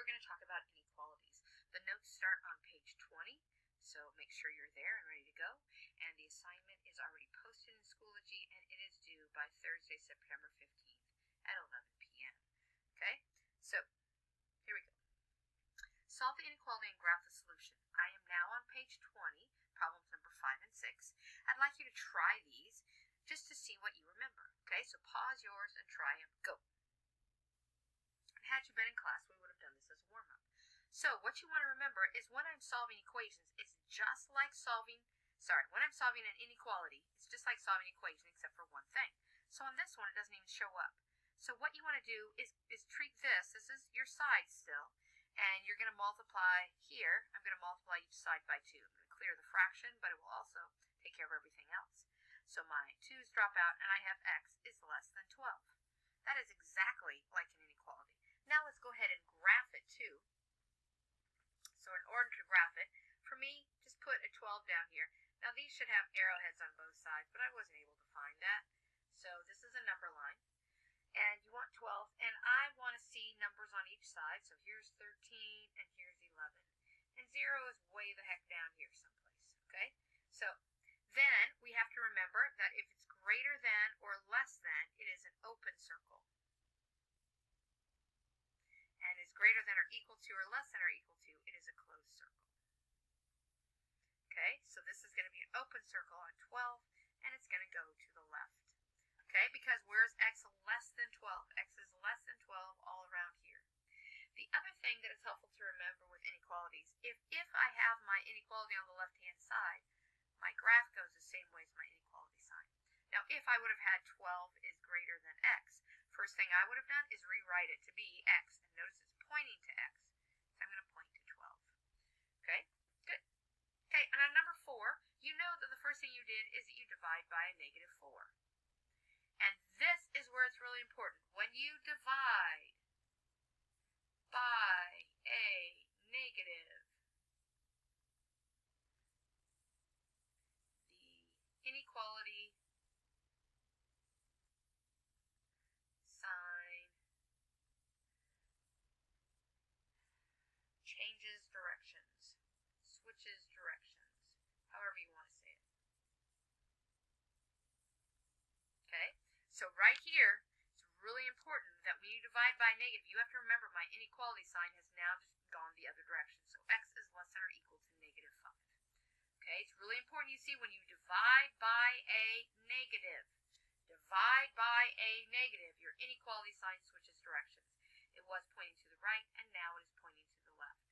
we're going to talk about inequalities. The notes start on page 20, so make sure you're there and ready to go. And the assignment is already posted in Schoology, and it is due by Thursday, September 15th at 11 p.m. Okay, so here we go. Solve the inequality and graph the solution. I am now on page 20, problems number 5 and 6. I'd like you to try these just to see what you remember. Okay, so pause yours and try them. Go. And had you been in class, we would have done this as a warm-up. So what you want to remember is when I'm solving equations, it's just like when I'm solving an inequality, it's just like solving an equation except for one thing. So on this one, it doesn't even show up. So what you want to do is treat this is your side still, and you're going to multiply here. I'm going to multiply each side by 2. I'm going to clear the fraction, but it will also take care of everything else. So my 2's drop out, and I have x is less than 12. That is exactly like an inequality. Now let's go ahead and graph it too. So in order to graph it, for me, just put a 12 down here. Now these should have arrowheads on both sides, but I wasn't able to find that. So this is a number line. And you want 12, and I want to see numbers on each side. So here's 13, and here's 11. And 0 is way the heck down here someplace, okay? So then we have to remember that if it's greater than or less than, it is an open circle. And is greater than or equal to or less than or equal to, it is a closed circle. Okay, so this is going to be an open circle on 12, and it's going to go to the left. Okay, because where's x less than 12? X is less than 12 all around here. The other thing that is helpful to remember with inequalities, if I have my inequality on the left-hand side, my graph goes the same way as my inequality sign. Now, if I would have had 12 is greater than x, first thing I would have done is rewrite it to be x. And notice it's pointing to x. So I'm going to point to 12. Okay, good. Okay, and on number 4, you know that the first thing you did is that you divide by a negative 4. And this is where it's really important. When you divide by a negative, the inequality sign changes directions, switches directions, however you want to say it. Okay, so right here, it's really important that when you divide by a negative, you have to remember my inequality sign has now just gone the other direction. So x is less than or equal to negative 5. Okay, it's really important you see when you divide by a negative, your inequality sign switches directions. It was pointing to the right, and now it is pointing to the left.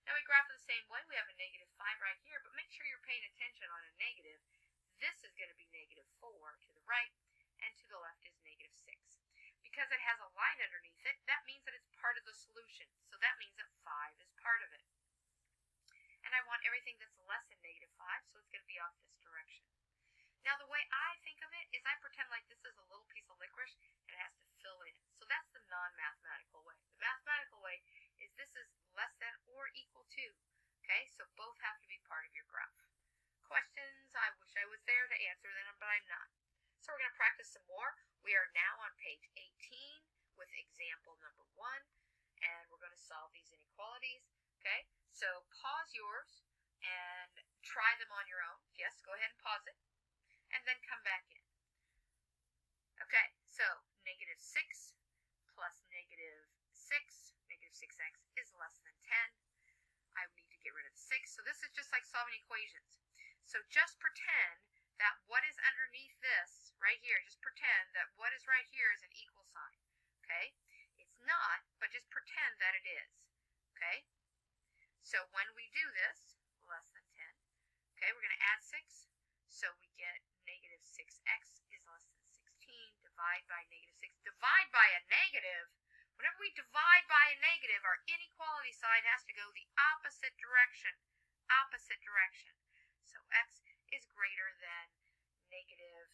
Now we graph it the same way. We have a negative 5 right here, but make sure you're paying attention on a negative. This is going to be negative 4 to the right, and to the left is negative 6. Because it has a line underneath it, that means that it's part of the solution. So that means that 5 is part of it. And I want everything that's less than negative 5, so it's going to be off this direction. Now the way I think of it is I pretend like this is a little piece of licorice and it has to fill in. So that's the non-mathematical way. The mathematical way is this is less than or equal to. Okay, so both have to be part of your graph. Questions? I wish I was there to answer them, but I'm not. So we're going to practice some more. We are now on page 18 with example number 1, and we're going to solve these inequalities. Okay, so pause yours and try them on your own. Yes, go ahead and pause it. And then come back in. Okay, so negative 6 plus negative 6, negative 6x is less than 10. I need to get rid of 6. So this is just like solving equations. So just pretend that what is underneath this right here, just pretend that what is right here is an equal sign. Okay, it's not, but just pretend that it is. Okay, so when we do this, less than 10, okay, we're going to add 6. So we get negative 6x is less than 16. Divide by negative 6. Divide by a negative. Whenever we divide by a negative, our inequality sign has to go the opposite direction. Opposite direction. So x is greater than negative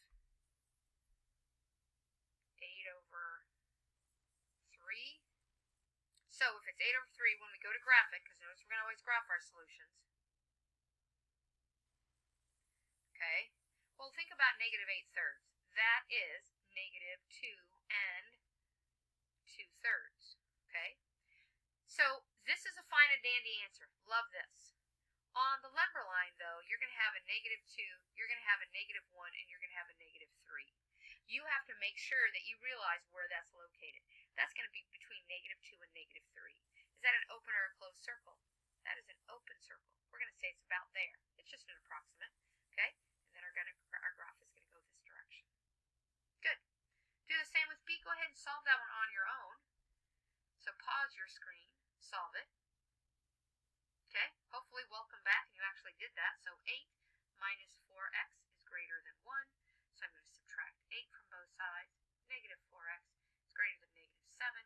8 over 3. So if it's 8 over 3, when we go to graph it, because notice we're going to always graph our solutions. Okay, well think about negative 8/3. That is negative 2 and 2/3. Okay, so fine and dandy answer. Love this. On the lumber line, though, you're going to have a -2, you're going to have a -1, and you're going to have a -3. You have to make sure that you realize where that's located. That's going to be between -2 and -3. Is that an open or a closed circle? That is an open circle. We're going to say it's about there. It's just an approximate, okay? And then our graph is going to go this direction. Good. Do the same with B. Go ahead and solve that one on your own. So pause your screen, solve it. Okay, hopefully welcome back and you actually did that. So 8 minus 4x is greater than 1. So I'm going to subtract 8 from both sides. -4x is greater than -7.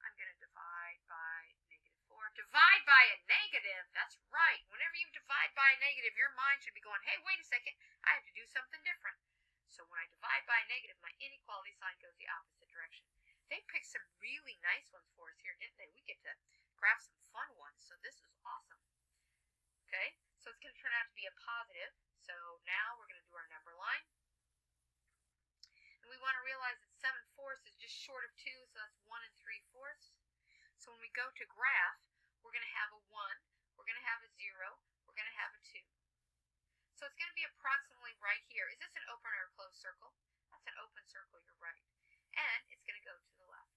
I'm going to divide by -4. Divide by a negative. That's right. Whenever you divide by a negative, your mind should be going, hey, wait a second. I have to do something different. So when I divide by a negative, my inequality sign goes the opposite direction. They picked some really nice ones for us here, didn't they? We get to grab some fun ones, so this is awesome. Okay, so it's going to turn out to be a positive. So now we're going to do our number line. And we want to realize that 7/4 is just short of 2, so that's 1 3/4. So when we go to graph, we're going to have a 1, we're going to have a 0, we're going to have a 2. So it's going to be approximately right here. Is this an open or a closed circle? That's an open circle, you're right. And it's going to go to the left.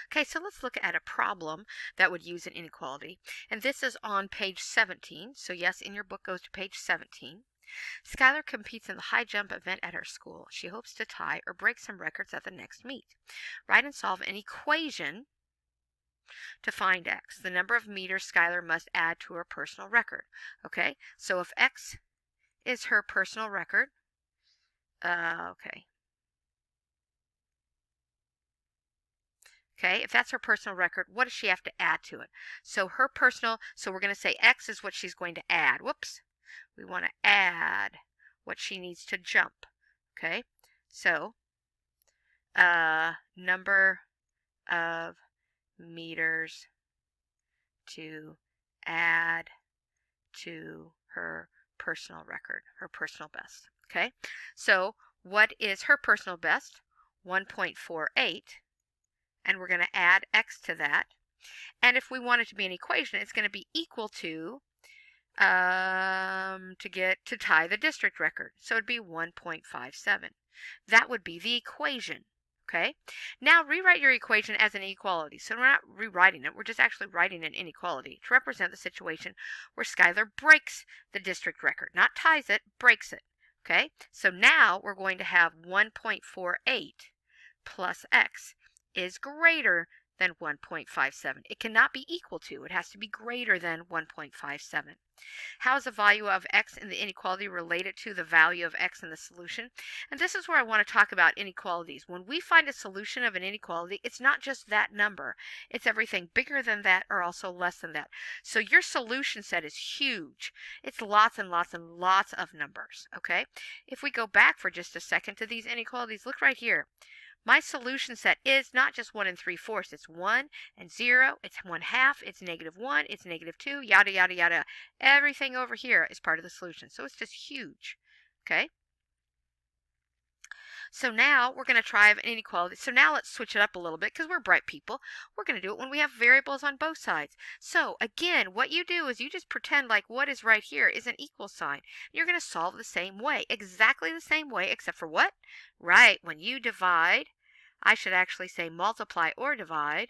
Okay, so let's look at a problem that would use an inequality. And this is on page 17. So yes, in your book goes to page 17. Skylar competes in the high jump event at her school. She hopes to tie or break some records at the next meet. Write and solve an equation to find x, the number of meters Skylar must add to her personal record. Okay, so if x is her personal record, Okay, if that's her personal record, what does she have to add to it? So so we're going to say x is what she's going to add. Whoops. We want to add what she needs to jump. Okay, so number of meters to add to her personal record, her personal best. Okay, so what is her personal best? 1.48. And we're going to add x to that. And if we want it to be an equation, it's going to be equal to tie the district record. So it'd be 1.57. That would be the equation. Okay. Now rewrite your equation as an inequality. So we're not rewriting it. We're just actually writing an inequality to represent the situation where Skylar breaks the district record. Not ties it, breaks it. Okay. So now we're going to have 1.48 plus x is greater than 1.57. It cannot be equal to. It has to be greater than 1.57. How is the value of x in the inequality related to the value of x in the solution? And this is where I want to talk about inequalities. When we find a solution of an inequality, it's not just that number. It's everything bigger than that or also less than that. So your solution set is huge. It's lots and lots and lots of numbers. Okay? If we go back for just a second to these inequalities, look right here. My solution set is not just 1 3/4. It's 1 and 0. It's 1/2. It's -1. It's -2. Yada, yada, yada. Everything over here is part of the solution. So it's just huge. Okay? So now we're going to try an inequality. So now let's switch it up a little bit because we're bright people. We're going to do it when we have variables on both sides. So again, what you do is you just pretend like what is right here is an equal sign. You're going to solve the same way, exactly the same way, except for what? Right, when you divide, I should actually say multiply or divide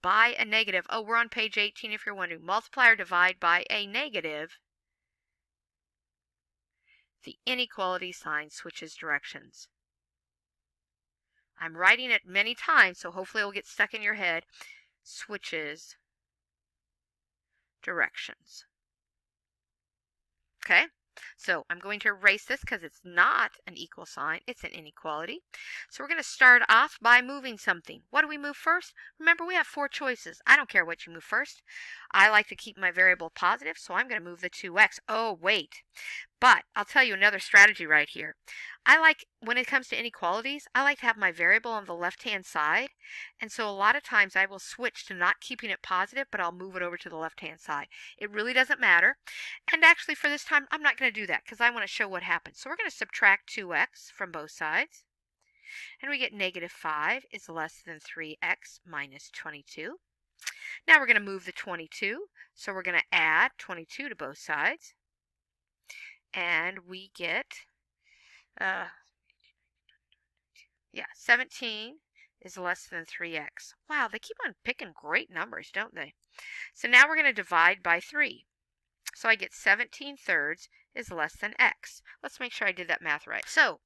by a negative. Oh, we're on page 18 if you're wondering. Multiply or divide by a negative. The inequality sign switches directions. I'm writing it many times, so hopefully it will get stuck in your head. Switches directions. Okay? So I'm going to erase this because it's not an equal sign. It's an inequality. So we're going to start off by moving something. What do we move first? Remember, we have 4 choices. I don't care what you move first. I like to keep my variable positive, so I'm going to move the 2x. Oh, wait. But I'll tell you another strategy right here. I like, when it comes to inequalities, I like to have my variable on the left-hand side. And so a lot of times I will switch to not keeping it positive, but I'll move it over to the left-hand side. It really doesn't matter. And actually for this time, I'm not going to do that because I want to show what happens. So we're going to subtract 2x from both sides. And we get negative 5 is less than 3x minus 22. Now we're going to move the 22. So we're going to add 22 to both sides. And we get, 17 is less than 3x. Wow, they keep on picking great numbers, don't they? So now we're going to divide by 3. So I get 17 thirds is less than x. Let's make sure I did that math right. So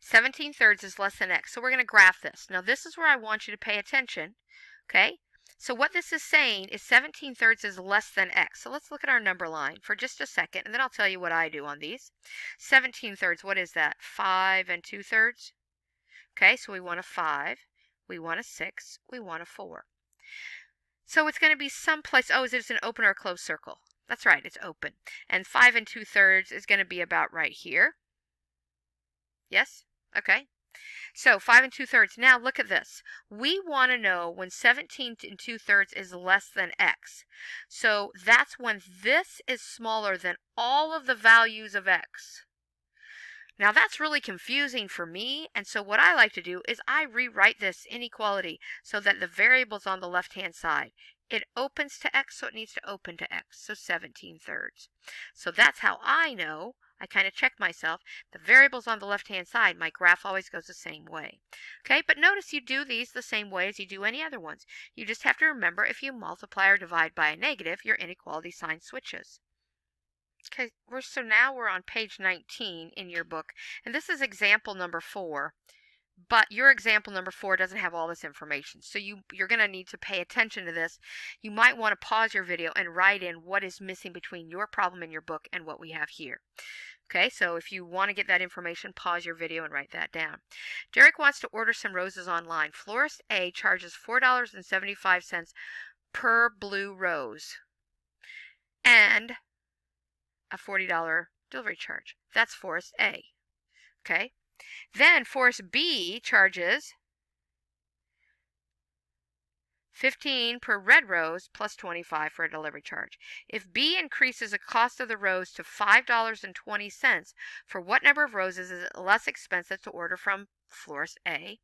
17 thirds is less than x. So we're going to graph this. Now this is where I want you to pay attention. Okay? So what this is saying is 17 thirds is less than x. So let's look at our number line for just a second, and then I'll tell you what I do on these. 17 thirds, what is that? 5 and 2/3? Okay, so we want a 5, we want a 6, we want a 4. So it's going to be someplace, oh, is it an open or a closed circle? That's right, it's open. And 5 and 2/3 is going to be about right here. Yes? Okay. So 5 and 2/3. Now look at this. We want to know when 17 and 2/3 is less than x. So that's when this is smaller than all of the values of x. Now that's really confusing for me, and so what I like to do is I rewrite this inequality so that the variable's on the left-hand side. It opens to x, so it needs to open to x, so 17 thirds. So that's how I know, I kind of check myself, the variable's on the left-hand side, my graph always goes the same way. Okay, but notice you do these the same way as you do any other ones. You just have to remember if you multiply or divide by a negative, your inequality sign switches. Okay, so now we're on page 19 in your book, and this is example number 4, but your example number 4 doesn't have all this information, so you're going to need to pay attention to this. You might want to pause your video and write in what is missing between your problem in your book and what we have here. Okay, so if you want to get that information, pause your video and write that down. Derek wants to order some roses online. Florist A charges $4.75 per blue rose and a $40 delivery charge. That's Florist A. Okay. Then Florist B charges $15 per red rose plus $25 for a delivery charge. If B increases the cost of the rose to $5.20, for what number of roses is it less expensive to order from Florist A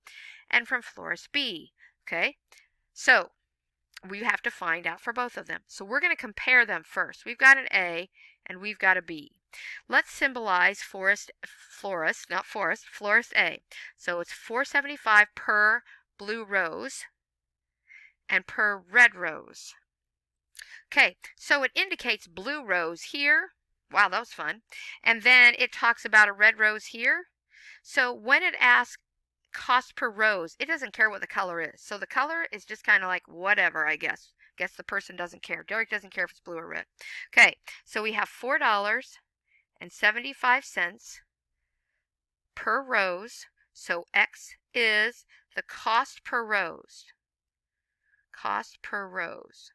and from Florist B? Okay. So we have to find out for both of them. So we're going to compare them first. We've got an A and we've got a B. Let's symbolize Florist A. So it's $4.75 per blue rose and per red rose. Okay, so it indicates blue rose here. Wow, that was fun. And then it talks about a red rose here. So when it asks cost per rose, it doesn't care what the color is. So the color is just kind of like whatever, I guess. Guess the person doesn't care. Derek doesn't care if it's blue or red. Okay, so we have $4.75 per rose. So X is the cost per rose. Cost per rose.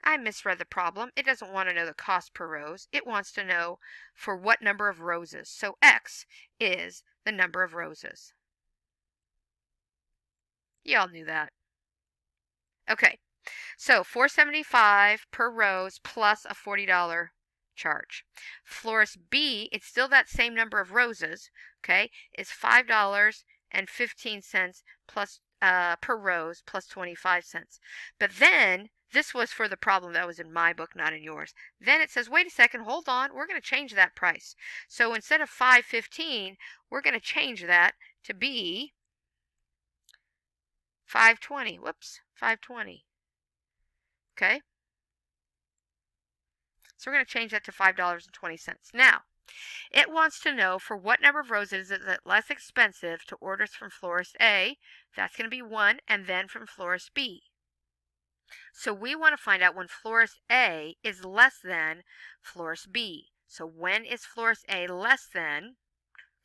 I misread the problem. It doesn't want to know the cost per rose. It wants to know for what number of roses. So X is the number of roses. You all knew that. Okay, so $4.75 per rose plus a $40 charge. Florist B, it's still that same number of roses, okay, is $5.15 plus per rose plus 25 cents. But then this was for the problem that was in my book, not in yours. Then it says, wait a second, hold on, we're going to change that price. So instead of $5.15, we're going to change that to be $5.20. Whoops, $5.20. Okay? So we're going to change that to $5.20. Now, it wants to know for what number of roses is it less expensive to order from Florist A. That's going to be 1, and then from Florist B. So we want to find out when Florist A is less than Florist B. So when is Florist A less than?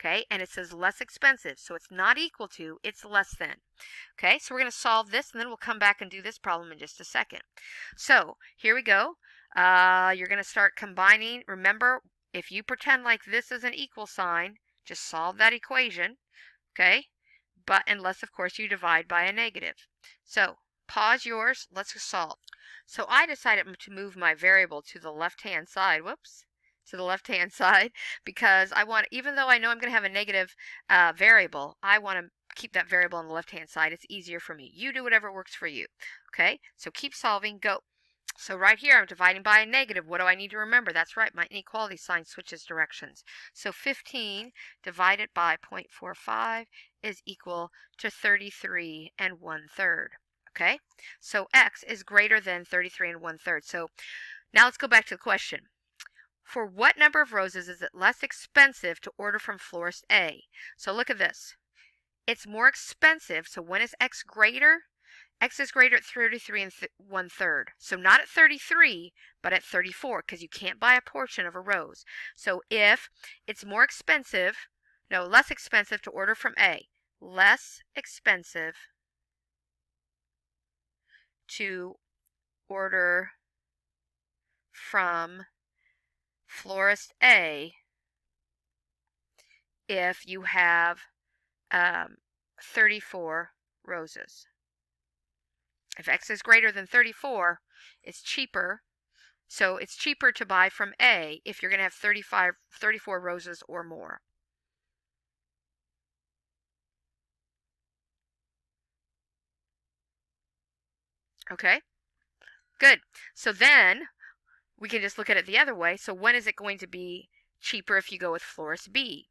Okay, and it says less expensive. So it's not equal to, it's less than. Okay, so we're going to solve this, and then we'll come back and do this problem in just a second. So here we go. You're going to start combining. Remember, if you pretend like this is an equal sign, just solve that equation. Okay, but unless, of course, you divide by a negative. So pause yours. Let's solve. So I decided to move my variable to the left-hand side. Whoops. to the left-hand side because I want, even though I know I'm going to have a negative variable, I want to keep that variable on the left-hand side. It's easier for me. You do whatever works for you. Okay, so keep solving, go. So right here, I'm dividing by a negative. What do I need to remember? That's right, my inequality sign switches directions. So 15 divided by 0.45 is equal to 33 and 1/3. Okay, so x is greater than 33 and 1/3. So now let's go back to the question. For what number of roses is it less expensive to order from florist A? So look at this. It's more expensive, so when is x greater? X is greater at 33 and 1/3. So not at 33, but at 34, because you can't buy a portion of a rose. So if it's more expensive, no, less expensive to order from A, less expensive to order from florist A if you have 34 roses. If x is greater than 34, it's cheaper. So it's cheaper to buy from A if you're going to have 34 roses or more. Okay, good. So then we can just look at it the other way. So when is it going to be cheaper if you go with florist B?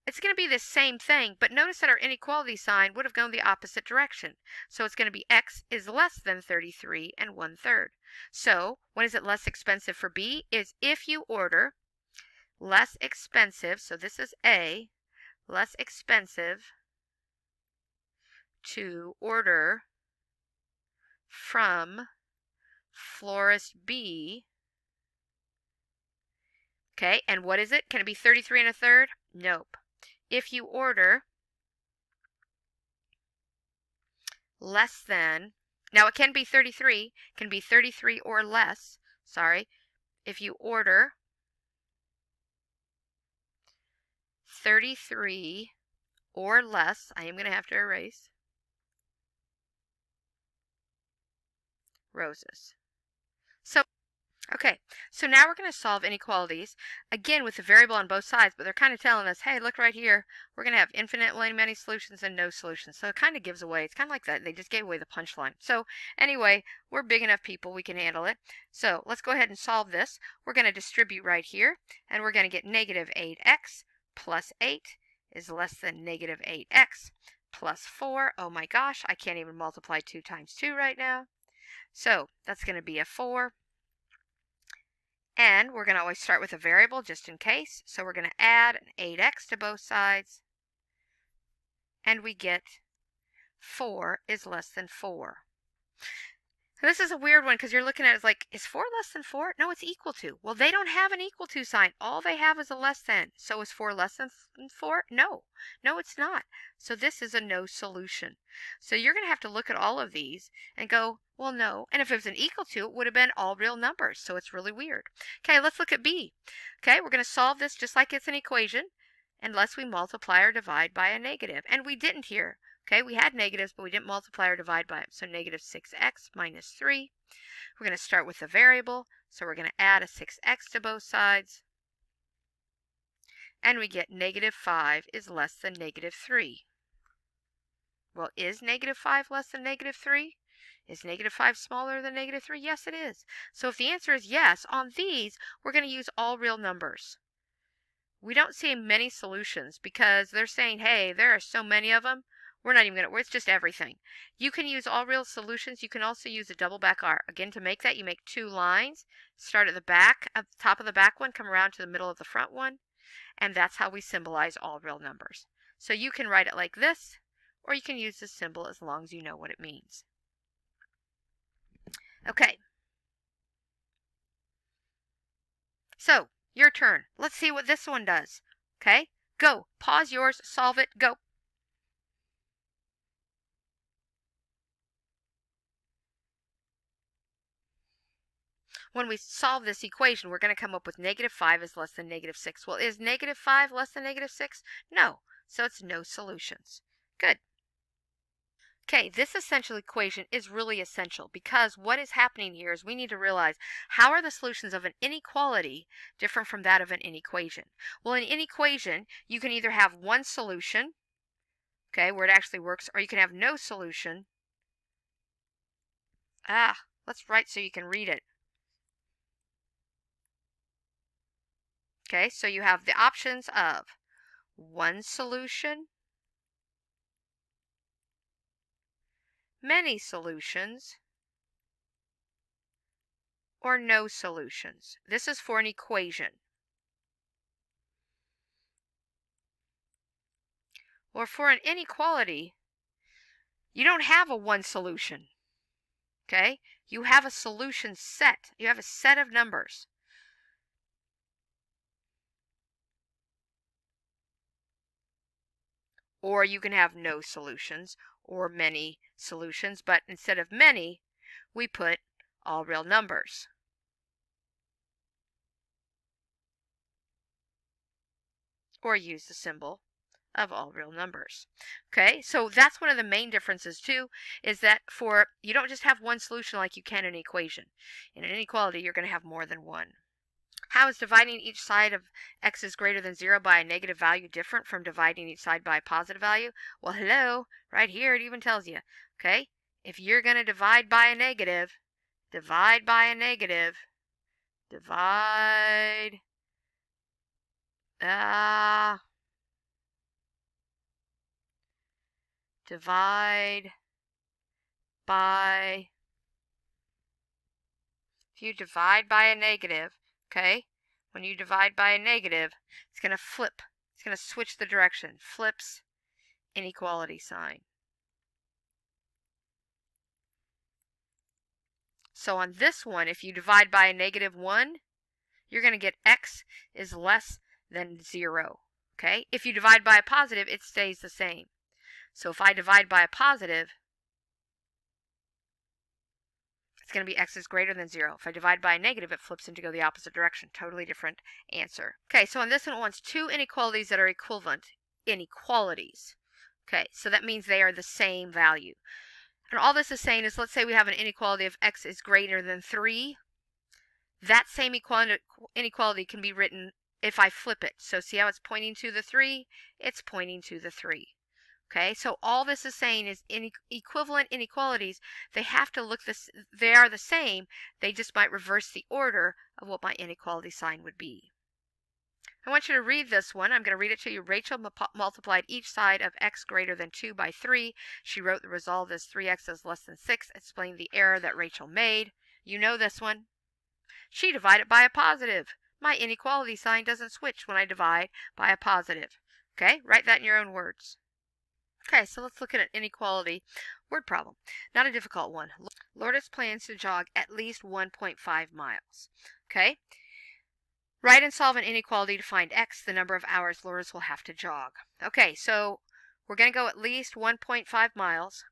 It's going to be the same thing, but notice that our inequality sign would have gone the opposite direction. So it's going to be x is less than 33 and 1/3. So when is it less expensive for B? Is if you order less expensive, so this is A, less expensive to order from florist B. Okay, and what is it? Can it be 33 and 1/3? Nope. If you order less than, now it can be 33, can be 33 or less, sorry. If you order 33 or less, I am going to have to erase roses. Okay, so now we're going to solve inequalities, again with the variable on both sides, but they're kind of telling us, hey, look right here, we're going to have infinitely many solutions and no solutions. So it kind of gives away, it's kind of like that, they just gave away the punchline. So anyway, we're big enough people, we can handle it. So let's go ahead and solve this. We're going to distribute right here, and we're going to get negative 8x plus 8 is less than negative 8x plus 4. Oh my gosh, I can't even multiply 2 times 2 right now. So that's going to be a 4. And we're going to always start with a variable just in case. So we're going to add an 8x to both sides. And we get 4 is less than 4. Now, this is a weird one because you're looking at it as like, is 4 less than 4? No, it's equal to. Well, they don't have an equal to sign. All they have is a less than. So is 4 less than 4? No. No, it's not. So this is a no solution. So you're going to have to look at all of these and go, well, no. And if it was an equal to, it would have been all real numbers. So it's really weird. Okay, let's look at B. Okay, we're going to solve this just like it's an equation unless we multiply or divide by a negative. And we didn't here. Okay, we had negatives, but we didn't multiply or divide by them. So negative 6x minus 3. We're going to start with the variable. So we're going to add a 6x to both sides. And we get negative 5 is less than negative 3. Well, is negative 5 less than negative 3? Is negative 5 smaller than negative 3? Yes, it is. So if the answer is yes, on these, we're going to use all real numbers. We don't see many solutions because they're saying, hey, there are so many of them. We're not even going to, it's just everything. You can use all real solutions. You can also use a double back R. Again, to make that, you make 2 lines. Start at the back, at the top of the back one, come around to the middle of the front one. And that's how we symbolize all real numbers. So you can write it like this, or you can use this symbol as long as you know what it means. Okay. So, your turn. Let's see what this one does. Okay? Go. Pause yours. Solve it. Go. When we solve this equation, we're going to come up with negative 5 is less than negative 6. Well, is negative 5 less than negative 6? No. So it's no solutions. Good. Okay, this essential equation is really essential because what is happening here is we need to realize how are the solutions of an inequality different from that of an inequation? Well, in an inequation, you can either have one solution, okay, where it actually works, or you can have no solution. Let's write so you can read it. Okay, so you have the options of one solution, many solutions, or no solutions. This is for an equation. Or for an inequality, you don't have a one solution. Okay? You have a solution set. You have a set of numbers. Or you can have no solutions or many solutions, but instead of many, we put all real numbers. Or use the symbol of all real numbers. Okay, so that's one of the main differences too, is that you don't just have one solution like you can in an equation. In an inequality, you're going to have more than one. How is dividing each side of x is greater than 0 by a negative value different from dividing each side by a positive value? Well, hello, right here it even tells you, okay? If you're going to divide by a negative, divide by a negative, divide, divide by, if you divide by a negative, okay, when you divide by a negative, it's going to flip. It's going to switch the direction. Flips inequality sign. So on this one, if you divide by a negative 1, you're going to get x is less than 0. Okay? If you divide by a positive, it stays the same. So if I divide by a positive, it's going to be x is greater than 0. If I divide by a negative, it flips into go the opposite direction. Totally different answer. Okay, so on this one, it wants two inequalities that are equivalent inequalities. Okay, so that means they are the same value. And all this is saying is, let's say we have an inequality of x is greater than 3. That same inequality can be written if I flip it. So see how it's pointing to the 3? It's pointing to the 3. Okay, so all this is saying is equivalent inequalities, they have to look they are the same, they just might reverse the order of what my inequality sign would be. I want you to read this one. I'm going to read it to you. Rachel multiplied each side of x greater than 2 by 3. She wrote the result as 3x is less than 6. Explain the error that Rachel made. You know this one. She divided by a positive. My inequality sign doesn't switch when I divide by a positive. Okay, write that in your own words. Okay, so let's look at an inequality word problem. Not a difficult one. Lourdes plans to jog at least 1.5 miles. Okay, write and solve an inequality to find x, the number of hours Lourdes will have to jog. Okay, so we're going to go at least 1.5 miles.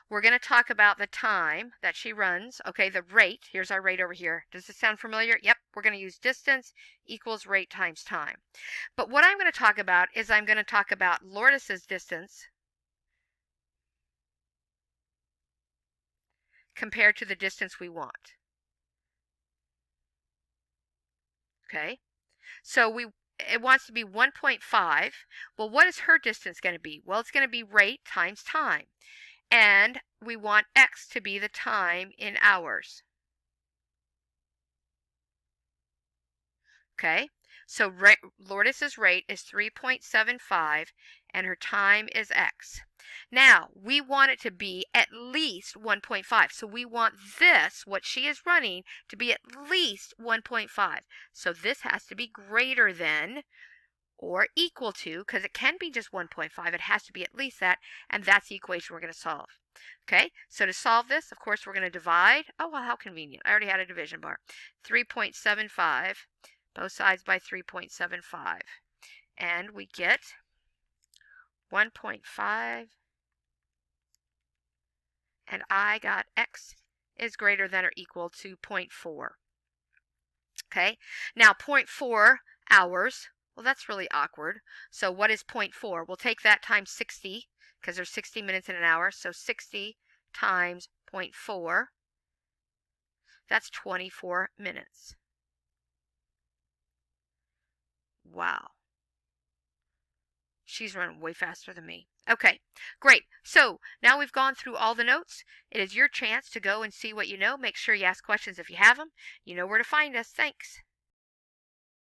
We're going to talk about the time that she runs. Okay, the rate. Here's our rate over here. Does this sound familiar? Yep, we're going to use distance equals rate times time. But what I'm going to talk about is I'm going to talk about Lourdes's distance compared to the distance we want. Okay, so it wants to be 1.5. Well, what is her distance going to be? Well, it's going to be rate times time. And we want x to be the time in hours. Okay, so Lourdes's rate is 3.75 and her time is x. Now, we want it to be at least 1.5. So we want this, what she is running, to be at least 1.5. So this has to be greater than or equal to, because it can be just 1.5, it has to be at least that, and that's the equation we're going to solve. Okay, so to solve this, of course, we're going to divide. Oh, well, how convenient. I already had a division bar. 3.75, both sides by 3.75. And we get 1.5, and I got x is greater than or equal to 0.4. Okay, now 0.4 hours. Well, that's really awkward. So what is 0.4? We'll take that times 60. because there's 60 minutes in an hour. So 60 times 0.4, that's 24 minutes. Wow. She's running way faster than me. Okay, great. So now we've gone through all the notes. It is your chance to go and see what you know. Make sure you ask questions if you have them. You know where to find us. Thanks.